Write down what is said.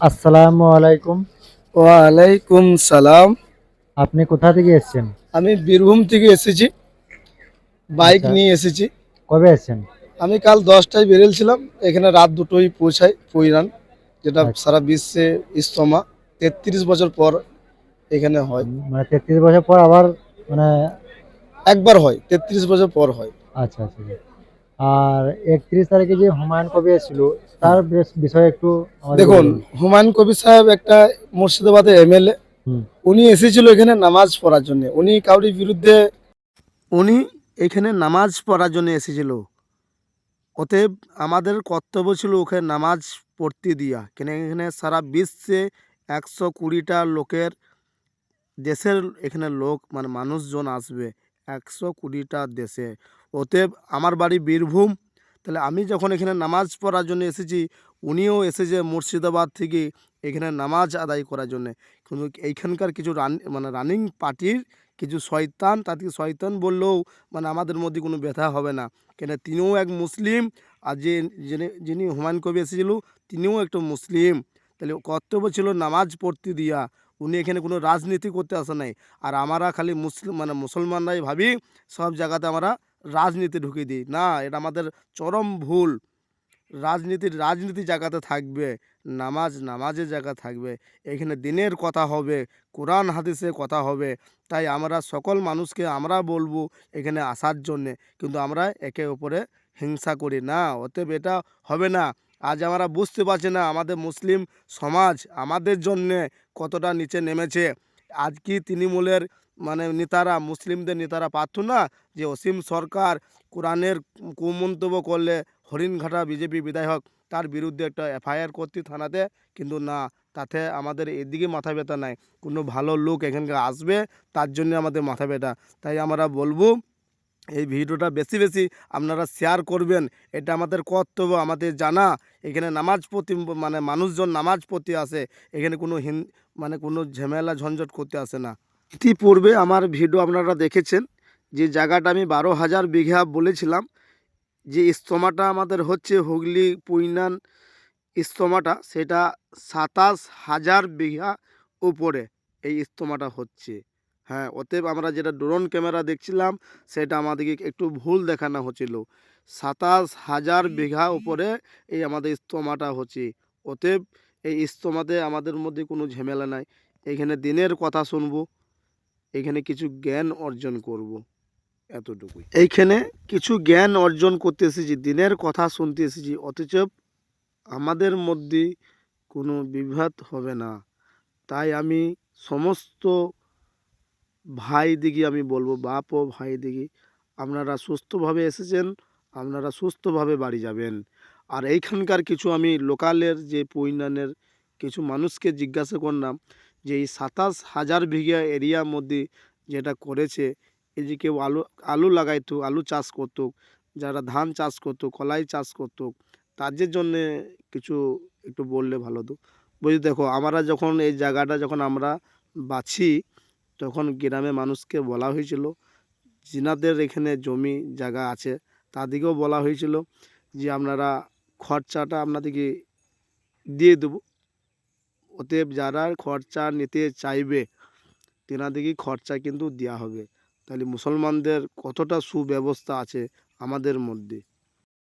আসসালামু আলাইকুম। ওয়ালাইকুম সালাম। আপনি কোথা থেকে এসেছেন? আমি বীরভূম থেকে এসেছি, বাইক আচ্ছা, নিয়ে এসেছি। কবে এসেছেন? আমি কাল 10টায় বেরিয়েছিলাম, এখানে রাত 2টোয় পৌঁছাই পইরান, যেটা আচ্ছা, সারা বিশ্বে ইজতেমা 33 বছর পর এখানে হয়। মানে ৩৩ বছর পর আবার মানে একবার হয়, 33 বছর পর হয়। আচ্ছা, আচ্ছা, আচ্ছা। আর ৩১ তারিখে যে হুমায়ুন কবির এসেছিল তার হ্যাঁ, বিষয়ে একটু আমাদেরকে দেখুন, বলুন। হুমায়ুন কবির সাহেব একটা মুর্শিদাবাদের এমএলএ। হুম, উনি এসেছিল এখানে নামাজ পড়ার জন্য। উনি এখানে নামাজ পড়ার জন্য এসেছিল। অতএব আমাদের কর্তব্য ছিল ওকে নামাজ পড়তে দিয়া, কেন এখানে সারা বিশ্বে 120টা লোকের দেশের এখানে লোক মানে মানুষজন আসবে, 120টা দেশে। অতএব আমার বাড়ি বীরভূম, তাহলে আমি যখন এখানে নামাজ পড়ার জন্য এসেছি, উনিও এসেছে মুর্শিদাবাদ থেকে এখানে নামাজ আদায় করার জন্যে। কিন্তু এইখানকার কিছু রানিং পার্টির কিছু শয়তান, তাদেরকে শয়তান বললেও মানে আমাদের মধ্যে কোনো ব্যথা হবে না, কেন তিনিও এক মুসলিম। আর যিনি হুমায়ুন কবির এসেছিল তিনিও একটা মুসলিম। তাহলে কর্তব্য ছিল নামাজ পড়তে দিয়া। উনি এখানে কোনো রাজনীতি করতে আসে নাই। আর আমরা খালি মুসলমানরাই ভাবি সব জায়গাতে আমরা রাজনীতি ঢুকিয়ে দিই, না, এটা আমাদের চরম ভুল। রাজনীতির জায়গাতে থাকবে, নামাজের জায়গা থাকবে। এখানে দিনের কথা হবে, কোরআন হাদিসের কথা হবে। তাই আমরা সকল মানুষকে আমরা বলবো এখানে আসার জন্যে, কিন্তু আমরা একে অপরে হিংসা করি না। অতএব এটা হবে না। আজ আমরা বুঝতে পারছি না আমাদের মুসলিম সমাজ আমাদের জন্যে কতটা নিচে নেমেছে। আজ কি তৃণমূলের নেতারা, মুসলিমদের নেতারা পারত না যে অসীম সরকার কোরআনের কুমন্তব্য করলে হরিণঘাটা বিজেপি বিধায়ক তার বিরুদ্ধে একটা এফআইআর করতে থানাতে, কিন্তু না, তাতে আমাদের এদিকে মাথা ব্যথা নাই। কোনো ভালো লোক এখানকার আসবে, তার জন্য আমাদের মাথা ব্যথা। তাই আমরা বলবো এই ভিডিওটা বেশি বেশি আপনারা শেয়ার করবেন। এটা আমাদের কর্তব্য, আমাদের জানা। এখানে নামাজ পড়তে মানুষজন নামাজ পড়তে আসে, এখানে কোনো কোনো ঝামেলা ঝঞ্ঝট করতে আসে না। ইতিপূর্বে আমার ভিডিও আপনারা দেখেছেন, যে জায়গাটা আমি 12,000 বিঘা বলেছিলাম, যে ইস্তমাটা আমাদের হচ্ছে হুগলি পুইনান ইস্তমাটা, সেটা 27,000 বিঘা উপরে এই ইস্তমাটা হচ্ছে। হ্যাঁ, অতএব আমরা যেটা ড্রোন ক্যামেরা দেখছিলাম সেটা আমাদেরকে একটু ভুল দেখানো হচ্ছিল। 27,000 বিঘা উপরে এই আমাদের ইস্তমাটা হচ্ছে। অতএব এই ইস্তমাতে আমাদের মধ্যে কোনো ঝামেলা নাই। এখানে দিনের কথা শুনবো, এখানে কিছু জ্ঞান অর্জন করব, এতটুকুই। এইখানে কিছু জ্ঞান অর্জন করতে এসেছি, দিনের কথা শুনতে এসেছি। অথচ আমাদের মধ্যে কোনো বিভেদ হবে না। তাই আমি সমস্ত ভাই দিকে আমি বলবো, বাপ ও ভাই দিকে, আপনারা সুস্থভাবে এসেছেন, আপনারা সুস্থভাবে বাড়ি যাবেন। আর এইখানকার কিছু আমি লোকালের যে পৈনানের কিছু মানুষকে জিজ্ঞাসা করলাম, যে এই 27,000 বিঘা এরিয়ার মধ্যে যেটা করেছে, এই যে কেউ আলু আলু লাগাইতো, আলু চাষ করতো, যারা ধান চাষ করতো, কলাই চাষ করতো, তাদের জন্যে কিছু একটু বললে ভালো হতো। বলছি, দেখো, আমরা যখন এই জায়গাটা যখন আমরা বাছি, তখন গ্রামে মানুষকে বলা হয়েছিল, যিনাদের এখানে জমি জায়গা আছে তাদেরকেও বলা হয়েছিল যে আপনারা খরচাটা আপনাদেরকে দিয়ে দেবো। অতএব যারা খরচা নিতে চাইবে তেনাদেরকে খরচা কিন্তু দেওয়া হবে। তাহলে মুসলমানদের কতটা সুব্যবস্থা আছে আমাদের মধ্যে।